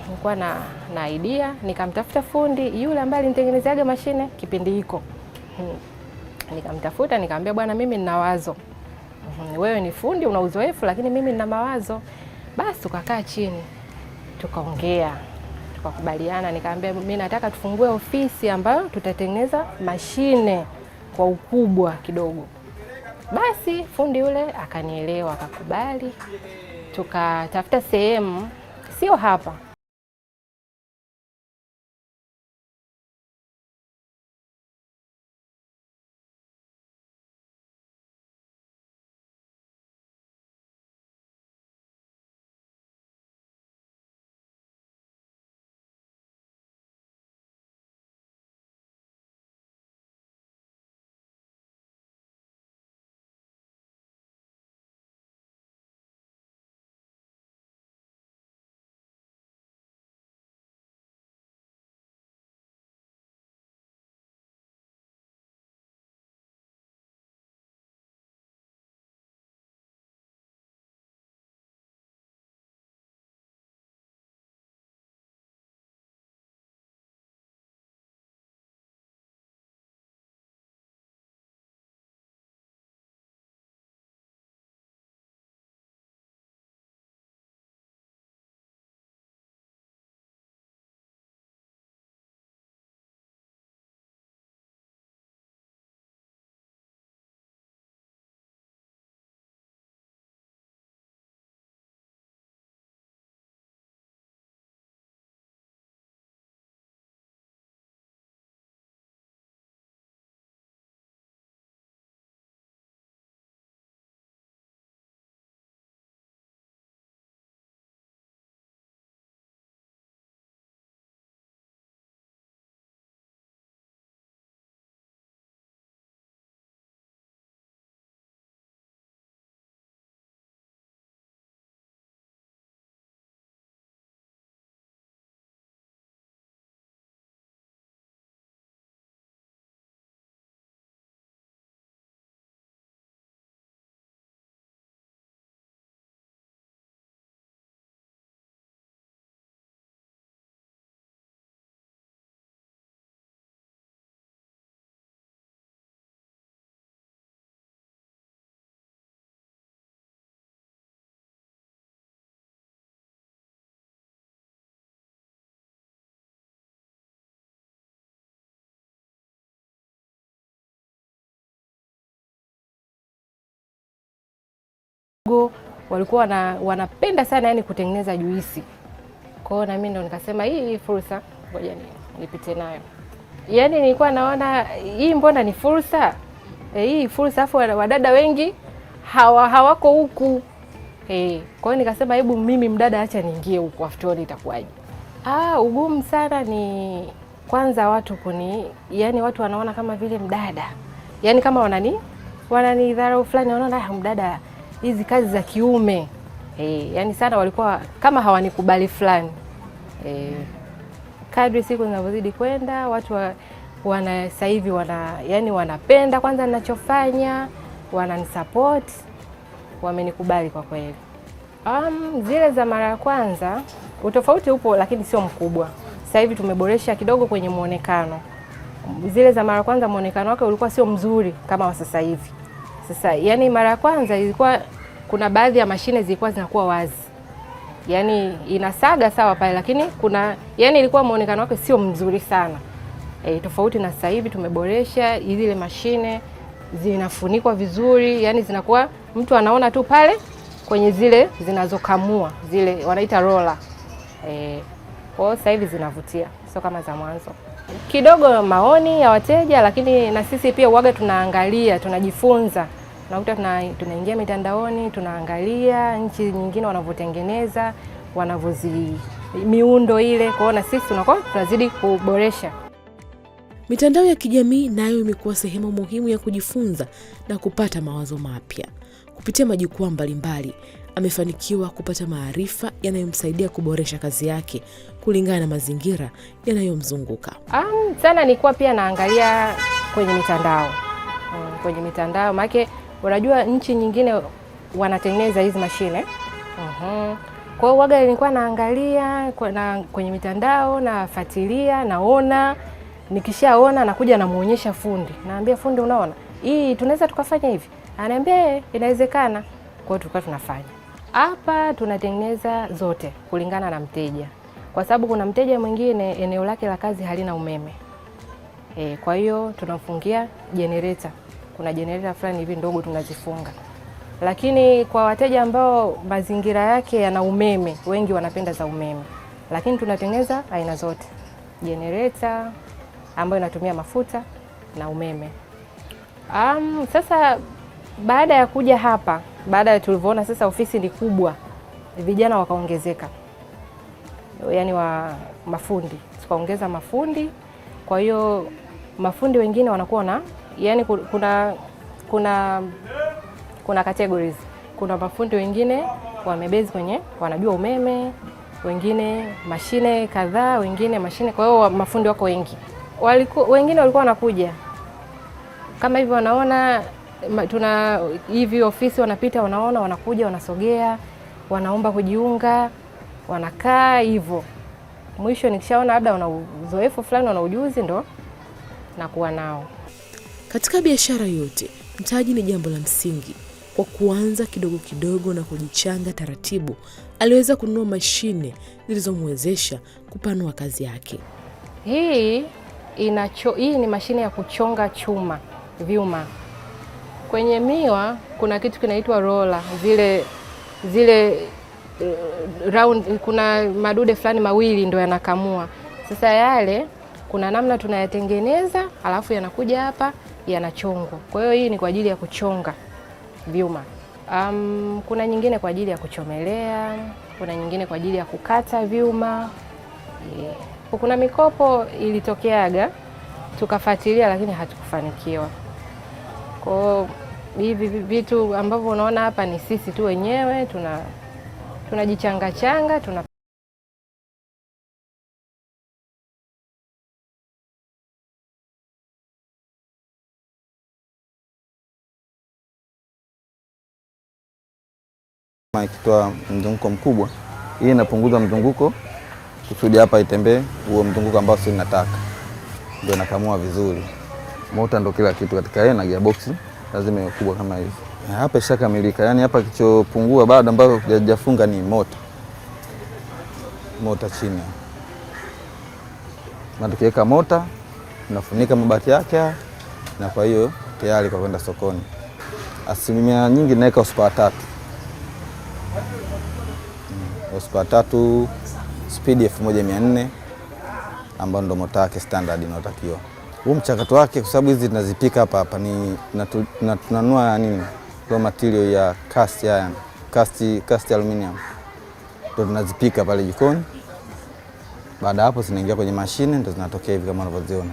nilikuwa na idea, nikamtafuta fundi yule ambaye alinitengenezeaga mashine kipindi hiko. Nikamtafuta nikamwambia, bwana, mimi nina wazo. Wewe ni fundi, una uzoefu, lakini mimi nina mawazo. Basi tukakaa chini, tukaongea, tukakubaliana. Nikamwambia mimi nataka tufungue ofisi ambayo tutatengeneza mashine kwa ukubwa kidogo. Basi fundi yule akanielewa, akakubali. Tukatafuta sehemu, sio hapa. Walikuwa wanapenda sana yani kutengeneza juisi. Kwa hiyo na mimi ndo nikasema hii fursa ngoja nipite nayo. Yaani nilikuwa naona hii mbona ni fursa? Hii fursa, afu wadada wengi hawako huku. Kwa hiyo nikasema hebu mimi mdada acha niingie huku afutuone itakuwaje. Ugumu sana ni kwanza watu yani watu wanaona kama vile mdada. Yaani kama wananidharau fulani, wanaona mdada hizi kazi za kiume. Yani sana walikuwa kama hawanikubali fulani. Kadri siku zinavyozidi kwenda, watu sasa hivi yani wanapenda kwanza ninachofanya, wananisupport, wamenikubali kwa kweli. Zile za mara ya kwanza utofauti upo lakini sio mkubwa. Sasa hivi tumeboresha kidogo kwenye muonekano. Zile za mara ya kwanza muonekano wake ulikuwa sio mzuri kama wa sasa hivi. Sasa yani mara ya kwanza ilikuwa kuna baadhi ya mashine zilikuwa zinakuwa wazi. Yani inasaga sawa pale, lakini yani ilikuwa muonekano wake sio mzuri sana. Tofauti na sasa hivi tumeboresha, zile mashine zinafunikwa vizuri, yani zinakuwa mtu anaona tu pale kwenye zile zinazokamua, zile wanaita roller. Kwa sasa hivi zinavutia, sio kama za mwanzo. Kidogo maoni ya wateja, lakini na sisi pia uwaga tunaangalia, tunajifunza. Nakuta tunaingia mitandaoni, tunaangalia nchi nyingine wanavyotengeneza, miundo ile. Kwa hiyo na sisi tunazidi kuboresha. Mitandao ya kijamii nayo imekuwa sehemu muhimu ya kujifunza na kupata mawazo mapya. Kupitia majukwaa mbalimbali, amefanikiwa kupata maarifa yanayomsaidia kuboresha kazi yake kulingana na mazingira yanayomzunguka. Sana nilikuwa pia naangalia kwenye mitandao. Kwenye mitandao maana unajua nchi nyingine wanatengeneza hizi mashine. Kwa hiyo waga nilikuwa naangalia kwenye mitandao, nafuatilia, naona, nikishaona nakuja namuonyesha fundi. Naambia fundi, unaona? Hii tunaweza tukafanya hivi. Ananiambia inawezekana. Kwa hiyo tulikuwa tunafanya. Hapa tunatengeneza zote kulingana na mteja. Kwa sababu kuna mteja mwingine eneo lake la kazi halina umeme. Kwa hiyo tunamfungia generator. Kuna generator fulani hivi ndogo tunazifunga. Lakini kwa wateja ambao mazingira yake yana umeme, wengi wanapenda za umeme. Lakini tunatengeneza aina zote. Generator ambayo inatumia mafuta na umeme. Sasa baada ya kuja hapa, baada ya tulivyoona sasa ofisi ni kubwa, vijana wakaongezeka. Yaani wa mafundi, tukaongeza mafundi. Kwa hiyo mafundi wengine wanakuwa na, yani kuna categories. Kuna mafundi wengine wamebezi kwenye wanajua umeme, wengine mashine kadhaa, wengine mashine. Kwa hiyo mafundi wako wengi. Wengine walikuwa wanakuja kama hivi, wanaona tuna hivi ofisi, wanapita, wanaona, wanakuja, wanasogea, wanaomba kujiunga, wanakaa hivyo. Mwisho nikishaona labda wana uzoefu fulani, wana ujuzi, ndo nakuwa nao. Katika biashara yote, mtaji ni jambo la msingi. Kwa kuanza kidogo kidogo na kujichanga taratibu, aliweza kununua mashine zilizomwezesha kupanua kazi yake. Hii ni mashine ya kuchonga vyuma. Kwenye miwa kuna kitu kinaitwa roller, zile round, kuna madude fulani mawili ndio yanakamua. Sasa yale kuna namna tunayatengeneza, alafu yanakuja hapa yanachongwa. Kwa hiyo hii ni kwa ajili ya kuchonga vyuma. Kuna nyingine kwa ajili ya kuchomelea, kuna nyingine kwa ajili ya kukata vyuma. Kuna mikopo ilitokeaga tukafuatilia, lakini hatukufanikiwa. Kwa hivi vitu ambavyo unaona hapa ni sisi tu wenyewe tunajichanga ikitoa mzunguko mkubwa, hii inapunguza mzunguko kusudi hapa itembee huo mzunguko ambao sisi tunataka, ndio nakamua vizuri. Mota ndio kila kitu katika yeye, na gearbox lazima iwe kubwa kama hivi. Hapa ishakamilika, yani hapa kichopungua bado ambao hajafunga ni mota chini. Na tukiweka mota tunafunika mabati yake, na kwa hiyo tayari kwa kwenda sokoni. Asilimia nyingi naweka horsepower 3 speed 1400 ambao ndo mota yake standard inayotakiwa. Huu mchakato wake, kwa sababu hizi tunazipika hapa ni tunanunua nini, raw material ya cast iron, cast aluminium, ndio tunazipika pale jikoni. Baada hapo zinaingia kwenye mashine, ndio zinatokea hivi kama unavyoziona.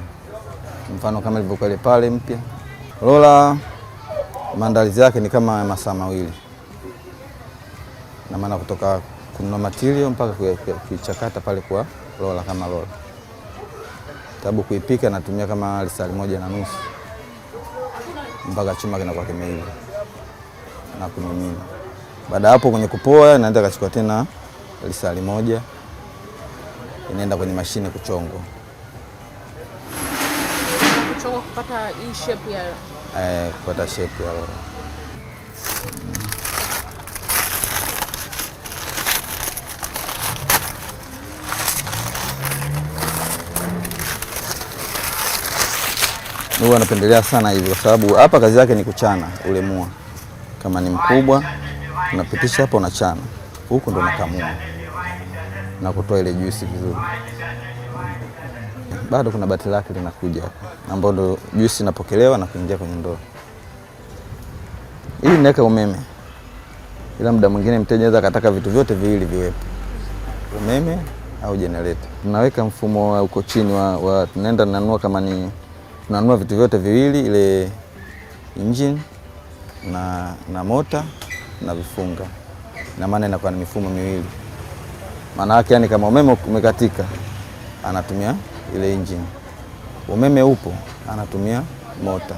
Mfano kama ilivyokuwa pale mpya. Roller maandalizi yake ni kama masaa 2. Na maana kutoka kununua material mpaka kuichakata pale kwa roller kama roller. Sababu kuipika natumia kama saa 1.5 mpaka chuma kinakuwa kimeiva na kumimina. Baada hapo kwenye kupoa naenda kachukua tena saa 1, inaenda kwenye mashine kuchongwa. Kuchongwa kupata hii shape ya kupata shape ya roller. Huwa napendelea sana hivi kwa sababu hapa kazi yake ni kuchana ule mua. Kama ni mkubwa unapitisha hapa, unachana. Huko ndo nakamua na kutoa ile juisi vizuri. Bado kuna bati lake linakuja hapa, ambapo ndo juisi inapokelewa na kuingia kwenye ndoo. Hii inaweka umeme. Ila muda mwingine mteja anaweza akataka vitu vyote viwili viwepo, umeme au generator. Tunaweka mfumo wa uko chini wa tunaenda nanunua, kama ni tunanunua vitu vyote viwili, ile engine na mota na vifunga. Na maana inakuwa ni mifumo miwili. Maana yake yani kama umeme umekatika anatumia ile engine, umeme upo anatumia mota.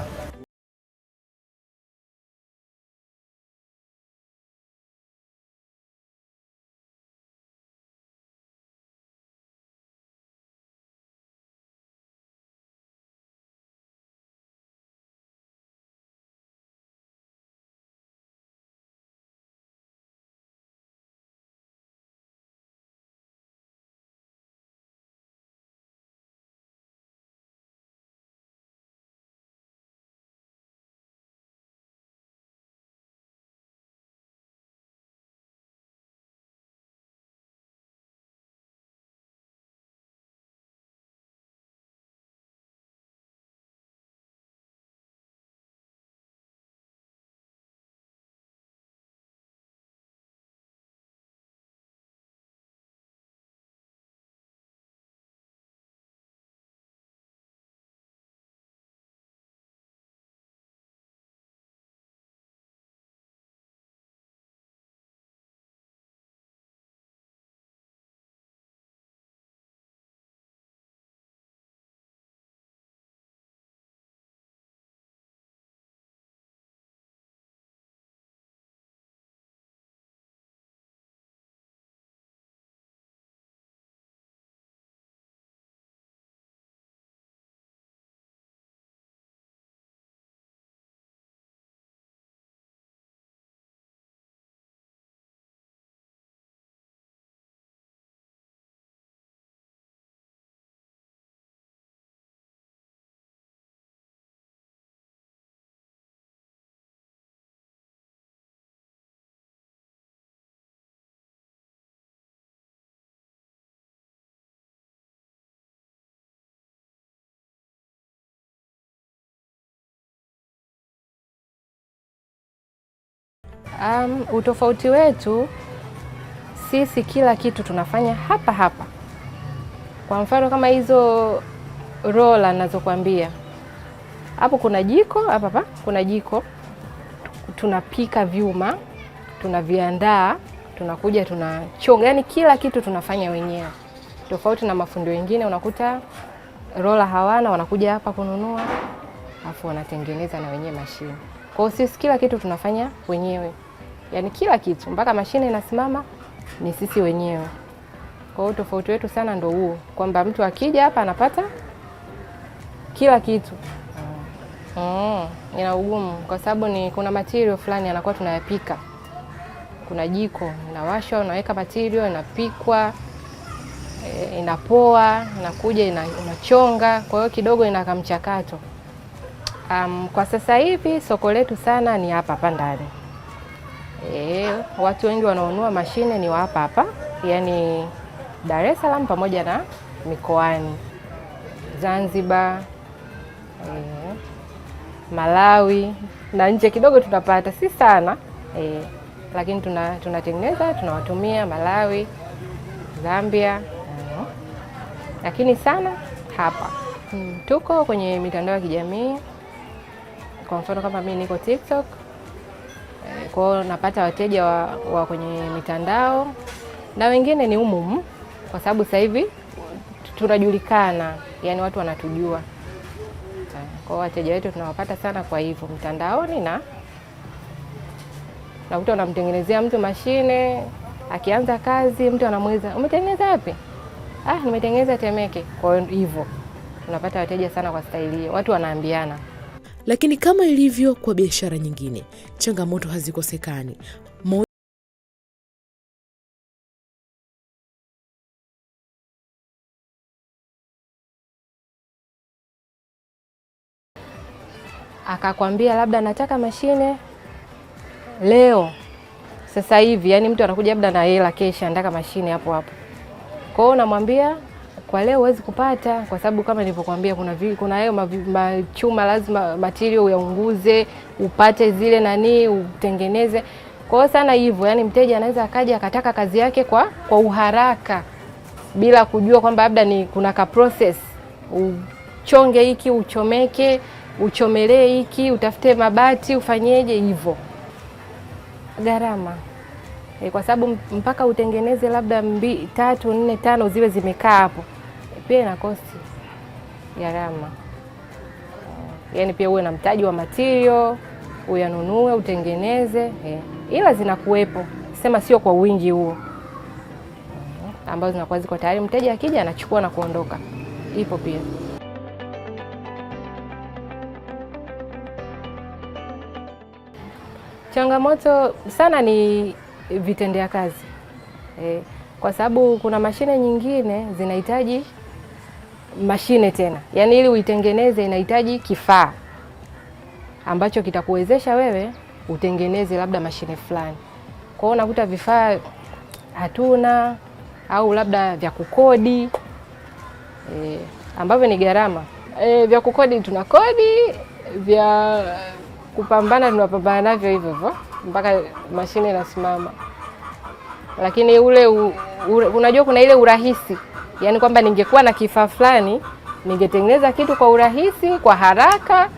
Utofauti wetu sisi, kila kitu tunafanya hapa hapa. Kwa mfano kama hizo rola ninazokuambia hapo, kuna jiko hapa, kuna jiko, tunapika vyuma, tunaviandaa, tunakuja tunachonga, yani kila kitu tunafanya wenyewe. Tofauti na mafundi wengine, unakuta rola hawana, wanakuja hapa kununua afu wanatengeneza na wenyewe mashine. Kwa hiyo sisi kila kitu tunafanya wenyewe, yani kila kitu mpaka mashine inasimama ni sisi wenyewe. Kwa hiyo tofauti wetu sana ndo huo, kwamba mtu akija hapa anapata kila kitu. Ina ugumu kwa sababu kuna material fulani anakuwa tunayapika. Kuna jiko inawashwa, unaweka material, inapikwa, inapoa, inakuja inachonga, kwa hiyo kidogo inaka mchakato. Kwa sasa hivi soko letu sana ni hapa ndani. Watu wengi wanaonunua mashine ni hapa hapa, yani Dar es Salaam pamoja na mikoani, Zanzibar, Malawi na nje kidogo tunapata, si sana lakini tunatengeneza, tunawatumia Malawi, Zambia, lakini sana hapa. Tuko kwenye mitandao ya kijamii, kwa mfano kama mimi niko TikTok, kwa hiyo napata wateja wa kwenye mitandao, na wengine ni umumu, kwa sababu sasa hivi tunajulikana, yani watu wanatujua. Kwa wateja wetu tunawapata sana kwa hivyo mtandaoni, na nakuta unamtengenezea mtu mashine, akianza kazi mtu anamuuliza umetengeneza wapi? Nimetengeneza Temeke. Kwa hivyo tunapata wateja sana kwa staili hiyo, watu wanaambiana. Lakini kama ilivyo kwa biashara nyingine, changamoto hazikosekani. Akakwambia labda nataka mashine leo sasa hivi, yani mtu anakuja labda na hela kesha, anataka mashine hapo hapo. Kwa hiyo namwambia kwa leo huwezi kupata, kwa sababu kama nilivyokuambia kuna hayo machuma, lazima material uyaunguze, upate zile nani, utengeneze. Kwa hiyo sana hivyo, yani mteja anaweza akaja akataka kazi yake kwa uharaka bila kujua kwamba labda kuna ka process, uchonge hiki, uchomeke, uchomelee hiki, utafute mabati, ufanyeje hivyo. Gharama kwa sababu mpaka utengeneze labda 2, 3, 4, 5 ziwe zimekaa hapo, pia ina kosti gharama. Yani pia uwe na mtaji wa material, uyanunue, utengeneze, ila zinakuwepo, sema sio kwa wingi huo, ambazo zinakuwa ziko tayari, mteja akija anachukua na kuondoka. Ipo pia. Changamoto sana ni vitendea kazi, kwa sababu kuna mashine nyingine zinahitaji mashine tena, yani ili uitengeneze inahitaji kifaa ambacho kitakuwezesha wewe utengeneze labda mashine fulani. Kwa hiyo unakuta vifaa hatuna, au labda vya kukodi ambavyo ni gharama. Vya kukodi tunakodi, vya kupambana tunapambana navyo hivyo hivyo mpaka mashine inasimama. Lakini unajua kuna ile urahisi, yani kwamba ningekuwa na kifaa fulani ningetengeneza kitu kwa urahisi, kwa haraka.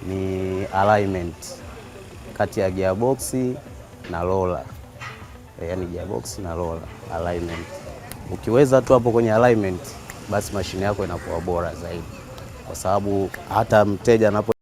ni alignment kati ya gearbox na roller. Yaani gearbox na roller alignment. Ukiweza tu hapo kwenye alignment, basi mashine yako inakuwa bora zaidi, kwa sababu hata mteja anapo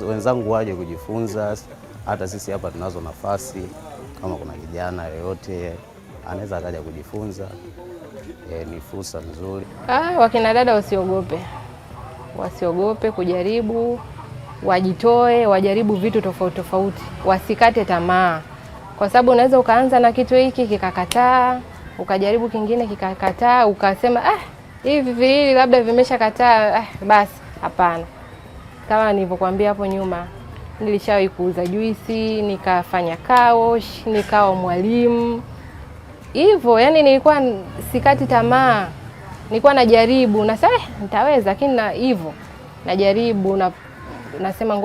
wenzangu waje kujifunza. Hata sisi hapa tunazo nafasi, kama kuna kijana yoyote anaweza akaja kujifunza, ni fursa nzuri. Wakina dada wasiogope kujaribu, wajitoe, wajaribu vitu tofauti tofauti, wasikate tamaa, kwa sababu unaweza ukaanza na kitu hiki kikakataa, ukajaribu kingine kikakataa, ukasema hivi labda vimeshakataa, basi hapana. Kama nilivyokuambia hapo nyuma, nilishawahi kuuza juisi, nikafanya kaosh, nikawa mwalimu. Hivyo, yani nilikuwa sikati tamaa. Nilikuwa najaribu, nasema nitaweza, lakini na hivyo najaribu, nasema